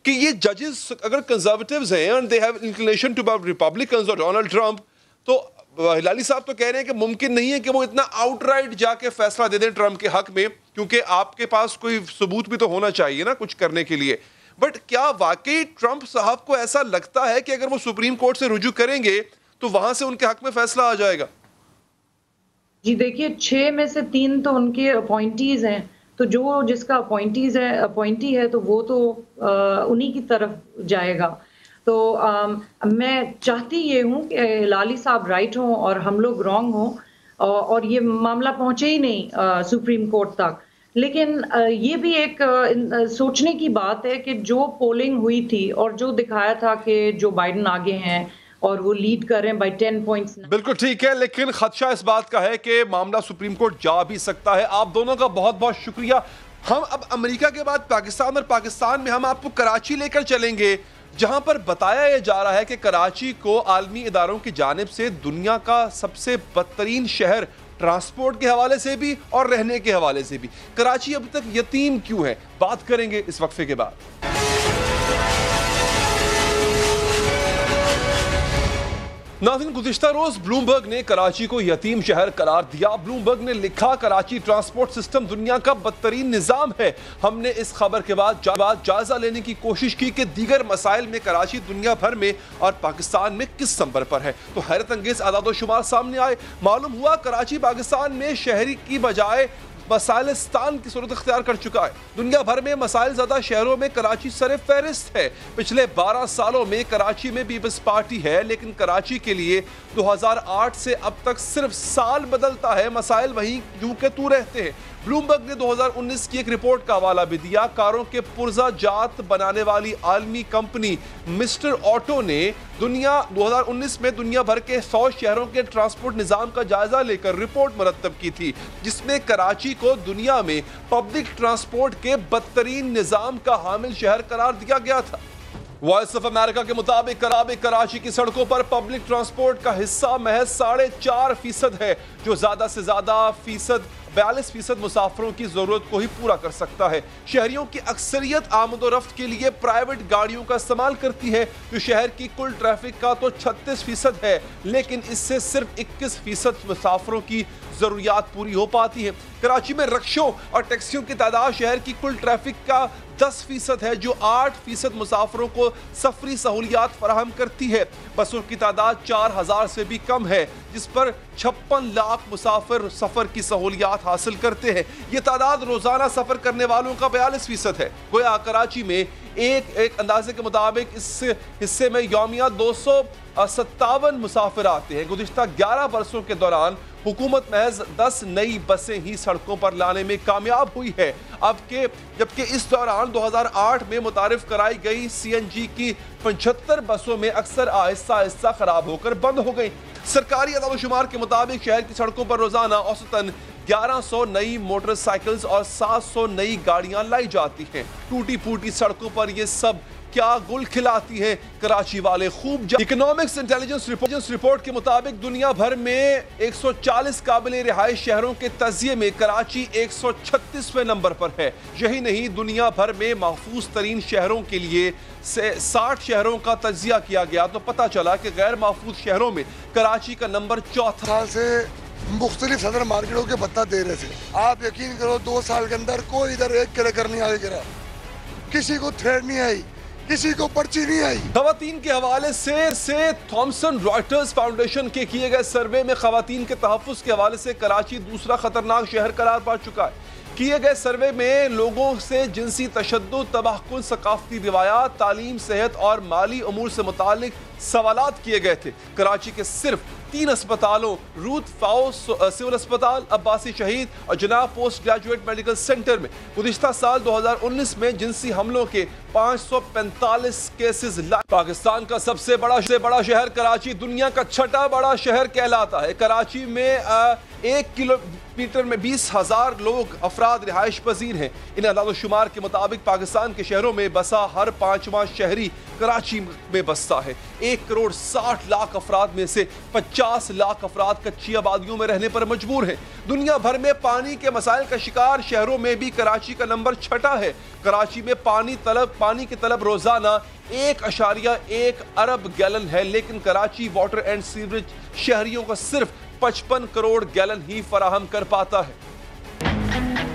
कि ये जजेस अगर कंजर्वेटिव्स हैं and they have inclination to Republicans और डोनाल्ड ट्रंप, तो हिलाली साहब तो कह रहे हैं कि मुमकिन नहीं है कि वो इतना आउटराइट जाके फैसला दे दें ट्रंप के हक में, क्योंकि आपके पास कोई सबूत भी तो होना चाहिए ना कुछ करने के लिए। बट क्या वाकई ट्रंप साहब को ऐसा लगता है कि अगर वो सुप्रीम कोर्ट से रुजू करेंगे तो वहां से उनके हक में फैसला आ जाएगा? जी देखिए, 6 में से 3 तो उनके अपॉइंटीज हैं, तो जो जिसका अपॉइंटी है तो वो तो उन्हीं की तरफ जाएगा। तो मैं चाहती ये हूँ कि लाली साहब राइट हों और हम लोग रॉन्ग हों, और ये मामला पहुँचे ही नहीं सुप्रीम कोर्ट तक। लेकिन ये भी एक सोचने की बात है कि जो पोलिंग हुई थी और जो दिखाया था कि जो बाइडेन आगे हैं और वो लीड कर रहे हैं बाय 10 पॉइंट्स। बिल्कुल ठीक है, लेकिन खदशा इस बात का है कि मामला सुप्रीम कोर्ट जा भी सकता है। आप दोनों का बहुत बहुत शुक्रिया। हम अब अमेरिका के बाद पाकिस्तान, और पाकिस्तान में हम आपको कराची लेकर चलेंगे, जहां पर बताया यह जा रहा है कि कराची को आलमी इदारों की जानिब से दुनिया का सबसे बदतरीन शहर, ट्रांसपोर्ट के हवाले से भी और रहने के हवाले से भी। कराची अब तक यतीम क्यों है, बात करेंगे इस वक्फे के बाद। नाज़रीन, गुज़िश्ता रोज ब्लूमबर्ग ने कराची को यतीम शहर करार दिया। ब्लूमबर्ग ने लिखा, कराची ट्रांसपोर्ट सिस्टम दुनिया का बदतरीन निज़ाम है। हमने इस खबर के बाद जायजा लेने की कोशिश की कि दीगर मसाइल में कराची दुनिया भर में और पाकिस्तान में किस नंबर पर है, तो हैरत अंगेज आदाद शुमार सामने आए। मालूम हुआ कराची पाकिस्तान में शहरी की बजाय मसाइलिस्तान की सूरत अख्तियार कर चुका है। दुनिया भर में मसाइल ज़्यादा शहरों में कराची सरे फहरिस्त है। पिछले 12 सालों में कराची में पीपल्स पार्टी है, लेकिन कराची के लिए 2008 से अब तक सिर्फ साल बदलता है, मसाइल वहीं यूं के तू रहते हैं। ब्लूमबर्ग ने 2019 की एक रिपोर्ट का हवाला भी दिया। कारों के पुर्जा जात बनाने वाली आलमी कंपनी मिस्टर ऑटो ने 2019 में दुनिया भर के 100 शहरों के ट्रांसपोर्ट निज़ाम का जायजा लेकर रिपोर्ट मुरतब की थी, जिसमें कराची को दुनिया में पब्लिक ट्रांसपोर्ट के बदतरीन निज़ाम का हामिल शहर करार दिया गया था। वॉइस ऑफ अमेरिका के मुताबिक कराची की सड़कों पर पब्लिक ट्रांसपोर्ट का हिस्सा महज 4.5% है, जो ज्यादा से ज्यादा फीसद 42% मुसाफिरों की जरूरत को ही पूरा कर सकता है। शहरियों की अक्सरियत आमदोरफ्त के लिए प्राइवेट गाड़ियों का इस्तेमाल करती है, जो शहर की कुल ट्रैफिक का तो 36% है, लेकिन इससे सिर्फ 21% मुसाफिरों की जरूरियात पूरी हो पाती है। कराची में रिक्शों और टैक्सियों की तादाद शहर की कुल ट्रैफिक का 10% है, जो 8% मुसाफिरों को सफरी सहूलियात फराहम करती है। बसों की तादाद 4000 से भी कम है, जिस पर 56 लाख मुसाफिर सफर की सहूलियात हासिल करते हैं। ये तादाद रोजाना सफर करने वालों का 42% है। गोया कराची में एक अंदाजे के मुताबिक इस हिस्से में यौमिया 257 मुसाफिर आते हैं। गुज़िश्ता 11 बरसों के दौरान हुकूमत महज 10 नई बसें ही सड़कों पर लाने में कामयाब हुई है, जबकि इस दौरान 2008 में मुतारिफ कराई गई CNG की 75 बसों में अक्सर आहिस्ता आहिस्ता खराब होकर बंद हो गई। सरकारी अदाद-ओ-शुमार के मुताबिक शहर की सड़कों पर रोजाना औसतन 1100 नई मोटरसाइकिल्स और 700 नई गाड़ियां लाई जाती हैं। टूटी फूटी सड़कों पर ये सब क्या गुल खिलाती है, कराची वाले खूब इकोनॉमिक्स इंटेलिजेंस रिपोर्ट के मुताबिक दुनिया भर में 140 काबिल रिहाइश शहरों के तजिए में कराची 136वें नंबर पर है। यही नहीं, दुनिया भर में महफूज तरीन शहरों के लिए से 60 शहरों का तजिया किया गया तो पता चला कि गैर महफूज शहरों में कराची का नंबर 4 से मुख्तलिफ सदर मार्केटों के भत्ता दे रहे थे। आप यकीन करो 2 साल के अंदर कोई इधर एक किराकर नहीं आगे गिरा, किसी को थ्रेड नहीं आई, किसी को पर्ची नहीं आई। खवातीन के हवाले से थॉमसन रॉयटर्स फाउंडेशन के किए गए सर्वे में खवातीन के तहफ़्फ़ुज़ के हवाले से कराची दूसरा खतरनाक शहर करार पा चुका है। किए गए सर्वे में लोगों से जिनसी तशद्दुद, तबाहकुन, सकाफती रिवायात, तालीम, सेहत और माली अमूर से मुतालिक सवालात किए गए थे। कराची के सिर्फ 3 अस्पतालों, रूथ फाउस सिविल अस्पताल, अब्बासी शहीद और जनाब पोस्ट ग्रेजुएट मेडिकल सेंटर में गुज़िश्ता साल 2019 में जिनसी हमलों के 545 केसेस लाए। पाकिस्तान का सबसे बड़ा शहर कराची दुनिया का 6ठा बड़ा शहर कहलाता है। कराची में 1 किलोमीटर में 20,000 लोग अफराद रिहाइश पजीर हैं। इन अदाद-ओ-शुमार के मुताबिक पाकिस्तान के शहरों में बसा हर 5वां शहरी कराची में बसता है। 1 करोड़ 60 लाख अफराद में से 50 लाख अफराद कच्ची आबादियों में रहने पर मजबूर हैं। दुनिया भर में पानी के मसाइल का शिकार शहरों में भी कराची का नंबर 6ठा है। कराची में पानी की तलब रोजाना 1.1 अरब गैलन है, लेकिन कराची वाटर एंड सीवरेज शहरियों को सिर्फ 55 करोड़ गैलन ही फराहम कर पाता है।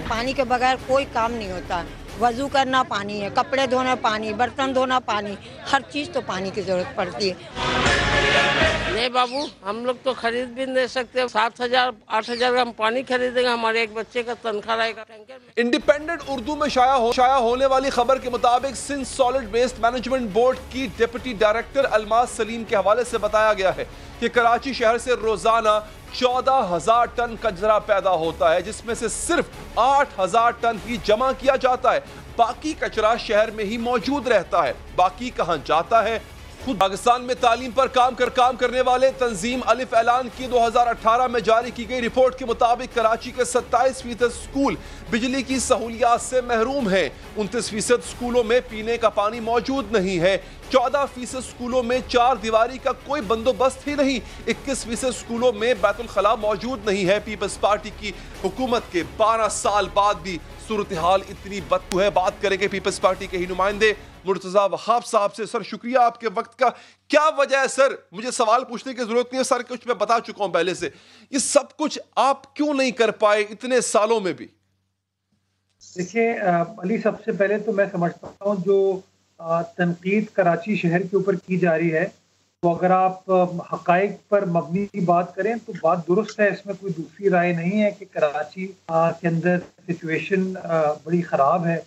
पानी के बगैर कोई काम नहीं होता। वजू करना पानी है, कपड़े धोना पानी, बर्तन धोना पानी, हर चीज़ तो पानी की जरूरत पड़ती है। नहीं बाबू, हम लोग तो खरीद भी नहीं सकते। 7,000 8,000 का हम पानी खरीदेंगे, हमारे एक बच्चे का तनख्वाह रहेगा। इंडिपेंडेंट उर्दू में शाया होने वाली खबर के मुताबिक Sindh solid waste management board की डिप्टी डायरेक्टर अलमास सलीम के हवाले से बताया गया है कि कराची शहर से रोजाना 14,000 टन कचरा पैदा होता है, जिसमें से सिर्फ 8,000 टन ही जमा किया जाता है। बाकी कचरा शहर में ही मौजूद रहता है। बाकी कहां जाता है? खुद पाकिस्तान में तालीम पर काम करने वाले तंजीम अलिफ ऐलान की 2018 में जारी की गई रिपोर्ट के मुताबिक कराची के 27% स्कूल बिजली की सहूलियात से महरूम हैं। 29% स्कूलों में पीने का पानी मौजूद नहीं है। 14% स्कूलों में 4 दीवारी का कोई बंदोबस्त ही नहीं। 21% स्कूलों में बैतुल खला मौजूद नहीं है। पीपल्स पार्टी की हुकूमत के 12 साल बाद भी सूरत हाल इतनी बदतू है। बात करेंगे पीपल्स पार्टी के ही नुमाइंदे मुर्तजा वहाब साहब से। सर, शुक्रिया आपके वक्त का। क्या वजह है सर? मुझे सवाल पूछने की जरूरत नहीं है सर, कुछ मैं बता चुका हूं पहले से। ये सब कुछ आप क्यों नहीं कर पाए इतने सालों में भी? देखिए अली, सबसे पहले तो मैं समझता हूँ जो तनकीद कराची शहर के ऊपर की जा रही है, तो अगर आप हकाइक पर मबनी बात करें तो बात दुरुस्त है। इसमें कोई दूसरी राय नहीं है कि कराची के अंदर सिचुएशन बड़ी ख़राब है,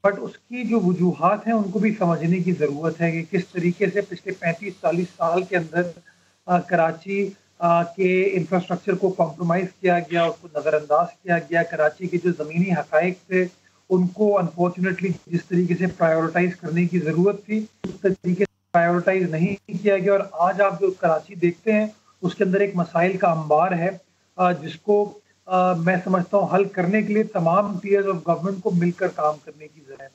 बट उसकी जो वजूहात हैं उनको भी समझने की ज़रूरत है कि किस तरीके से पिछले 35-40 साल के अंदर कराची के इंफ्रास्ट्रक्चर को कॉम्प्रोमाइज़ किया गया, उसको नज़रअंदाज किया गया। कराची के जो ज़मीनी हकाइक थे उनको अनफॉर्चुनेटली जिस तरीके से प्रायोरिटाइज करने की ज़रूरत थी उस तरीके से प्रायोरिटाइज नहीं किया गया। और आज आप जो कराची देखते हैं उसके अंदर एक मसाइल का अंबार है जिसको मैं समझता हूँ हल करने के लिए तमाम टीयर्स ऑफ गवर्नमेंट को मिलकर काम करने की ज़रूरत है।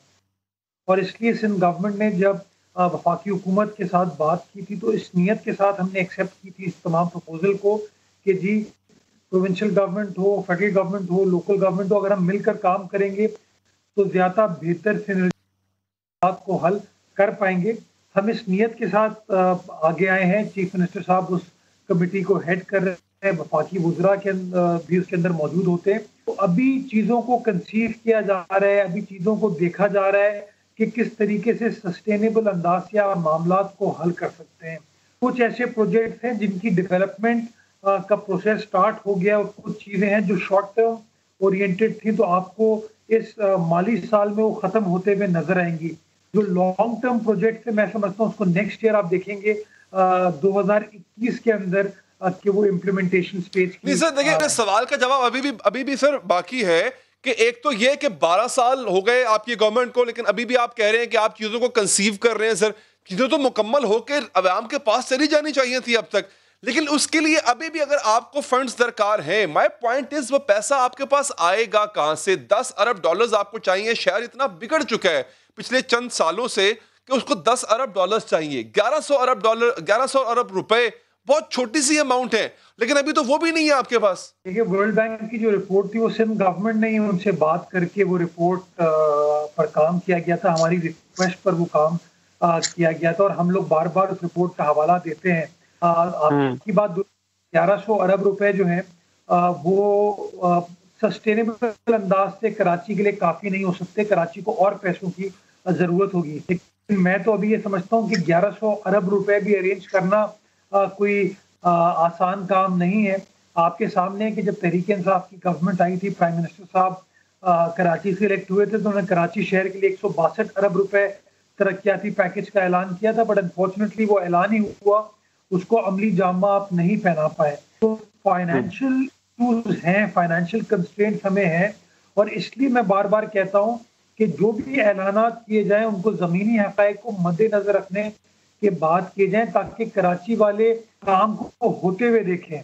और इसलिए सिंध गवर्नमेंट ने जब वफाकी हुकूमत के साथ बात की थी तो इस नीयत के साथ हमने एक्सेप्ट की थी इस तमाम प्रपोजल को कि जी प्रोविंशियल गवर्नमेंट हो, फेडरल गवर्नमेंट हो, लोकल गवर्नमेंट हो, अगर हम मिलकर काम करेंगे तो ज़्यादा बेहतर से बात को हल कर पाएंगे। हम इस नीयत के साथ आगे आए हैं। चीफ मिनिस्टर साहब उस कमेटी को हेड कर रहे हैं, वफाकी वुज़रा के भी उसके अंदर मौजूद होते हैं। तो अभी चीज़ों को कंसीव किया जा रहा है, अभी चीज़ों को देखा जा रहा है कि किस तरीके से सस्टेनेबल अंदाज से आप मामलात को हल कर सकते हैं। कुछ ऐसे प्रोजेक्ट्स हैं जिनकी डेवलपमेंट का प्रोसेस स्टार्ट हो गया और कुछ चीज़ें हैं जो शॉर्ट टर्म ओरिएंटेड थी, तो आपको इस माली साल में वो ख़त्म होते हुए नजर आएंगी। जो लॉन्ग टर्म प्रोजेक्ट है मैं समझता हूँ उसको नेक्स्ट ईयर आप देखेंगे 2021 के अंदर कि वो इम्प्लीमेंटेशन स्टेज। नहीं सर, देखिए सवाल का जवाब अभी भी सर बाकी है कि एक तो ये कि 12 साल हो गए आपकी गवर्नमेंट को, लेकिन अभी भी आप कह रहे हैं कि आप चीजों को कंसीव कर रहे हैं। सर चीजें तो मुकम्मल होकर अवाम के पास चली जानी चाहिए थी अब तक, लेकिन उसके लिए अभी भी अगर आपको फंड्स दरकार हैं, माय पॉइंट इज वो पैसा आपके पास आएगा कहां से? 10 अरब डॉलर्स आपको चाहिए। शहर इतना बिगड़ चुका है पिछले चंद सालों से कि उसको 10 अरब डॉलर्स चाहिए। 1100 अरब रुपए बहुत छोटी सी अमाउंट है, लेकिन अभी तो वो भी नहीं है आपके पास। देखिए वर्ल्ड बैंक की जो रिपोर्ट थी वो सिंध गवर्नमेंट ने उनसे बात करके वो रिपोर्ट पर काम किया गया था, हमारी रिक्वेस्ट पर वो काम किया गया था और हम लोग बार बार उस रिपोर्ट का हवाला देते हैं। आपकी बात 1100 अरब रुपए जो है वो सस्टेनेबल अंदाज से कराची के लिए काफी नहीं हो सकते, कराची को और पैसों की जरूरत होगी। लेकिन मैं तो अभी ये समझता हूँ कि 1100 अरब रुपए भी अरेंज करना कोई आसान काम नहीं है। आपके सामने कि जब तहरीक-ए-इंसाफ की गवर्नमेंट आई थी, प्राइम मिनिस्टर साहब कराची से इलेक्ट हुए थे तो उन्होंने कराची शहर के लिए 162 अरब रुपए तरक्याती पैकेज का ऐलान किया था, बट अनफॉर्चुनेटली वो ऐलान ही हुआ, उसको अमली जामा आप नहीं पहना पाए। तो फाइनेंशियल इश्यूज हैं, फाइनेंशियल कंस्ट्रेंट्स हमें हैं और इसलिए मैं बार बार कहता हूँ कि जो भी ऐलानात किए जाएं उनको ज़मीनी हक़ाइक़ को मद्देनजर रखने के बाद किए जाएं ताकि कराची वाले काम को होते हुए देखें।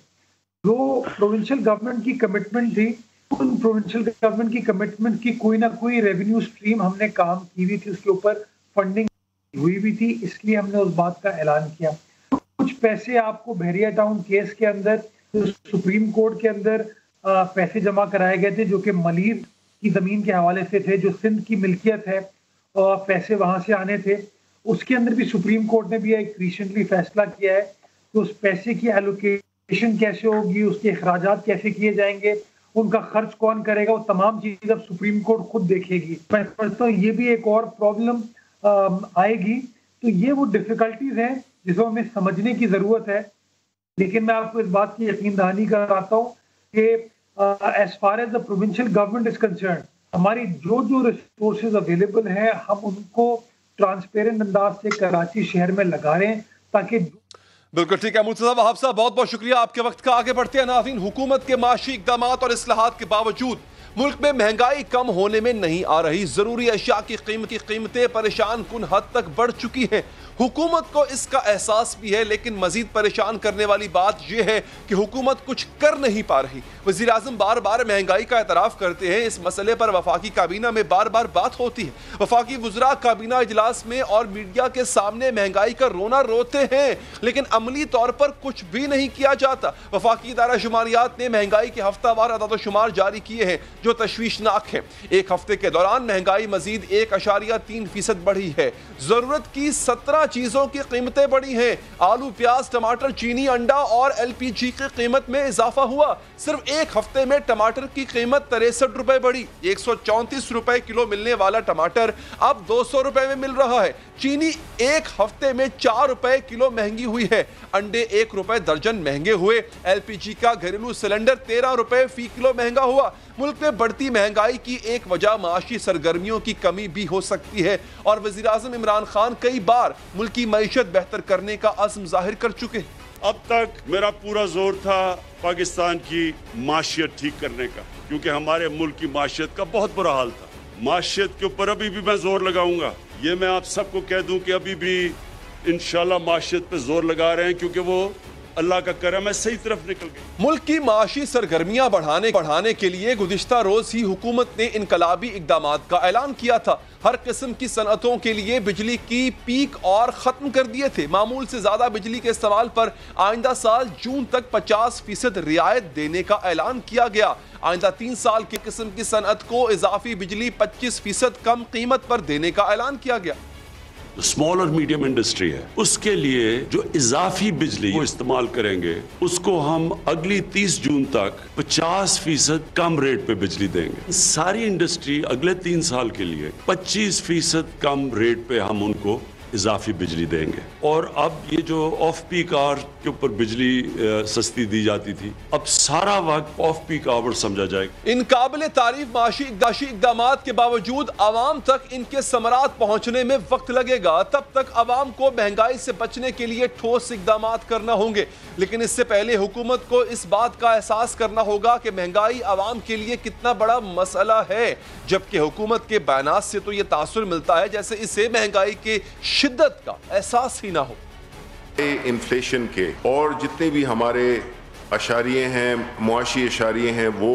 जो प्रोविंशियल गवर्नमेंट की कमिटमेंट थी, उन प्रोविंशियल गवर्नमेंट की कमिटमेंट की कोई ना कोई रेवेन्यू स्ट्रीम हमने काम की हुई थी, उसके ऊपर फंडिंग हुई भी थी, इसलिए हमने उस बात का ऐलान किया। कुछ पैसे आपको बहरिया टाउन केस के अंदर सुप्रीम कोर्ट के अंदर पैसे जमा कराए गए थे जो कि मलीर की ज़मीन के हवाले से थे, जो सिंध की मिल्कियत है और पैसे वहाँ से आने थे। उसके अंदर भी सुप्रीम कोर्ट ने भी एक रिसेंटली फैसला किया है कि उस पैसे की एलोकेशन कैसे होगी, उसके अखराजात कैसे किए जाएंगे, उनका खर्च कौन करेगा, वो तमाम चीज़ अब सुप्रीम कोर्ट खुद देखेगी। मैं समझता हूँ ये भी एक और प्रॉब्लम आएगी। तो ये वो डिफ़िकल्टीज़ हैं जिसको हमें समझने की ज़रूरत है। लेकिन मैं आपको इस बात की यकीन दहानी कराता हूँ कि as far as the provincial government is concern, हमारी जो रिसोर्सेज अवेलेबल हैं हम उनको ट्रांसपेरेंट अंदाज से कराची शहर में लगा रहे हैं ताकि। बिल्कुल ठीक है मुर्तज़ा वहाब साहब, बहुत बहुत शुक्रिया आपके वक्त का। आगे बढ़ते हैं नाज़रीन, हुकूमत के माशी इक़दाम और इस्लाहात के बावजूद मुल्क में महंगाई कम होने में नहीं आ रही। जरूरी अशिया की कीमतें परेशान कुन हद तक बढ़ चुकी हैं। हुकूमत को इसका एहसास भी है, लेकिन मजीद परेशान करने वाली बात यह है कि हुकूमत कुछ कर नहीं पा रही। वज़ीर आज़म बार बार महंगाई का एतराफ़ करते हैं, इस मसले पर वफाकी काबीना में बार बार बात होती है। वफाकी वुज़रा काबीना इजलास में और मीडिया के सामने महंगाई का रोना रोते हैं, लेकिन अमली तौर पर कुछ भी नहीं किया जाता। वफाकी इदारा शुमारियात ने महंगाई के हफ्तावार अदाद-ओ-शुमार जारी किए हैं जो तशवीशनाक है। एक हफ्ते के दौरान महंगाई मजीद 1.3% बढ़ी है। जरूरत की 17 चीजों की कीमतें बढ़ी हैं। आलू, प्याज, टमाटर, चीनी, अंडा और LPG की कीमत में इजाफा हुआ। सिर्फ एक हफ्ते में टमाटर की कीमत 63 रुपए बढ़ी। 134 रुपए किलो मिलने वाला टमाटर अब 200 रुपए में मिल रहा है। चीनी एक हफ्ते में 4 रुपए किलो महंगी हुई है। अंडे 1 रुपए दर्जन महंगे हुए। LPG का घरेलू सिलेंडर 13 रुपए फी किलो महंगा हुआ। मुल्क में बढ़ती महंगाई की एक वजह माशी सरगर्मियों की कमी भी हो सकती है और वज़ीर आज़म इमरान खान कई बार मुल्क की मईशत बेहतर करने का अज़्म जाहिर कर चुके हैं। अब तक मेरा पूरा जोर था पाकिस्तान की माशियत ठीक करने का, क्योंकि हमारे मुल्क की माशियत का बहुत बुरा हाल था। माशियत के ऊपर अभी भी मैं जोर लगाऊंगा। ये मैं आप सबको कह दूं कि अभी भी इंशाल्लाह माशियत पे जोर लगा रहे हैं, क्योंकि वो अल्लाह का करम है, सही तरफ निकल गई। मुल्क की माशी सरगर्मियां बढ़ाने के लिए गुज़िश्ता रोज ही हुकूमत ने इनकलाबी इक़दामात का ऐलान किया था। हर किस्म की सनअतों के लिए बिजली की पीक और ख़त्म कर दिए थे। मामूल से ज़्यादा बिजली के इस्तेमाल पर आइंदा साल जून तक 50% रियायत देने का ऐलान किया गया। आइंदा 3 साल की किस्म की सनअत को इजाफी बिजली 25% कम कीमत पर देने का ऐलान किया गया। स्मॉल और मीडियम इंडस्ट्री है, उसके लिए जो इजाफी बिजली वो इस्तेमाल करेंगे उसको हम अगली 30 जून तक 50% कम रेट पे बिजली देंगे। सारी इंडस्ट्री अगले 3 साल के लिए 25% कम रेट पे हम उनको इजाफी बिजली देंगे। और अब ये जो ऑफ पीक आवर के ऊपर बिजली सस्ती दी जाती थी, अब सारा वक्त ऑफ पीक आवर समझा जाएगा। इन काबिले तारीफ माशी इक़दामात के बावजूद आवाम तक इनके समरात पहुंचने में वक्त लगेगा। तब तक आवाम को महंगाई से बचने के लिए ठोस इक़दामात करना होंगे, लेकिन इससे पहले हुकूमत को इस बात का एहसास करना होगा कि महंगाई आवाम के लिए कितना बड़ा मसला है। जबकि हुकूमत के बयानात से तो ये तासुर मिलता है जैसे इसे महंगाई के शिद्दत का एहसास ही ना हो। इन्फ्लेशन के और जितने भी हमारे अशारिये हैं, मुआशी अशारिये हैं, वो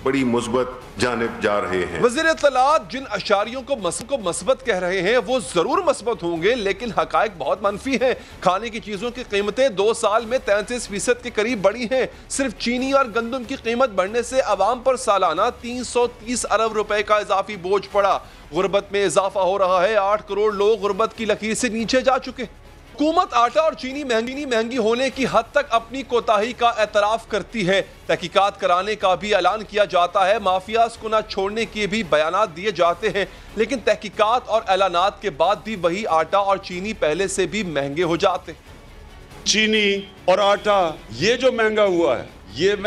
बड़ी मुस्बत जानिब जा रहे हैं। वज़ीर इत्तलात जिन अशारियों को मस्बत कह रहे हैं वो जरूर मस्बत होंगे, लेकिन हकायक बहुत मनफी हैं। खाने की चीजों की कीमतें 2 साल में 33% के करीब बढ़ी हैं। सिर्फ चीनी और गंदम की कीमत बढ़ने से आवाम पर सालाना 330 अरब रुपए का इजाफी बोझ पड़ा। गुर्बत में इजाफा हो रहा है। 8 करोड़ लोग गुर्बत की लकीर से नीचे जा चुके। हुकूमत आटा और चीनी महंगी होने की हद तक अपनी कोताही का एतराफ करती है। तहकीकात कराने का भी ऐलान किया जाता है। माफियाज को न छोड़ने के भी बयानात दिए जाते हैं, लेकिन तहकीकात और ऐलानात के बाद भी वही आटा और चीनी पहले से भी महंगे हो जाते। चीनी और आटा ये जो महंगा हुआ है, ये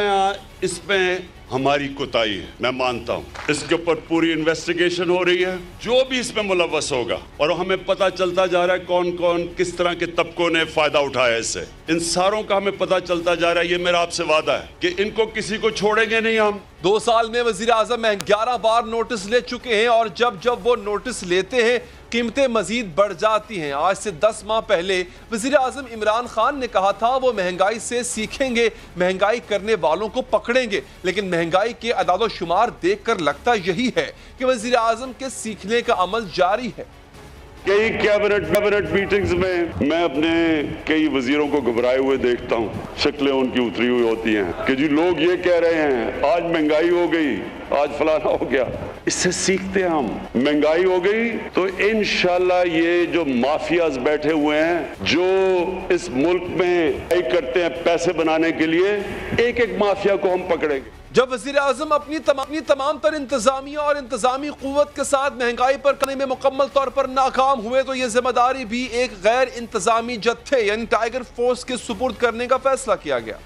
इसमें हमारी कोताही है, मैं मानता हूँ। इसके ऊपर पूरी इन्वेस्टिगेशन हो रही है, जो भी इसमें मुलव्वस होगा, और हमें पता चलता जा रहा है कौन कौन किस तरह के तबकों ने फायदा उठाया इससे। इन सारों का हमें पता चलता जा रहा है। ये मेरा आपसे वादा है कि इनको किसी को छोड़ेंगे नहीं हम। 2 साल में वजीर आजम 11 बार नोटिस ले चुके हैं और जब वो नोटिस लेते हैं कीमतें मजीद बढ़ जाती हैं। आज से 10 माह पहले वजीर आजम इमरान खान ने कहा था वो महंगाई से सीखेंगे, महंगाई करने वालों को पकड़ेंगे, लेकिन महंगाई के अदाद शुमार देख कर लगता यही है कि वजीर आजम के सीखने का अमल जारी है। कई कैबिनेट मीटिंग्स में मैं अपने कई वजीरों को घबराए हुए देखता हूँ। शक्लें उनकी उतरी हुई होती हैं कि जी लोग ये कह रहे हैं आज महंगाई हो गई, आज फलाना हो गया। इससे सीखते हैं हम। महंगाई हो गई तो इंशाल्लाह ये जो माफियाज बैठे हुए हैं जो इस मुल्क में करते हैं पैसे बनाने के लिए, एक एक माफिया को हम पकड़ेंगे। जब वज़ीर आज़म अपनी तमाम तर इंतजामिया और इंतजामी क़ुव्वत के साथ महंगाई पर करने में मुकम्मल तौर पर नाकाम हुए तो ये जिम्मेदारी भी एक गैर इंतजामी जत्थे यानी टाइगर फोर्स के सुपुर्द करने का फैसला किया गया।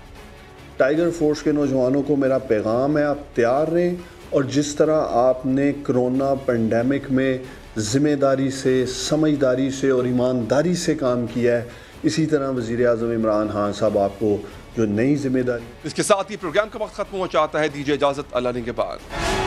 टाइगर फोर्स के नौजवानों को मेरा पैगाम है, आप तैयार रहें और जिस तरह आपने कोरोना पेंडेमिक में ज़िम्मेदारी से, समझदारी से और ईमानदारी से काम किया है, इसी तरह वज़ीर आज़म इमरान खान साहब आपको जो नई जिम्मेदारी। इसके साथ ही प्रोग्राम का वक्त खत्म हो जाता है। दीजिए इजाजत, अल्लाह ने के बाद।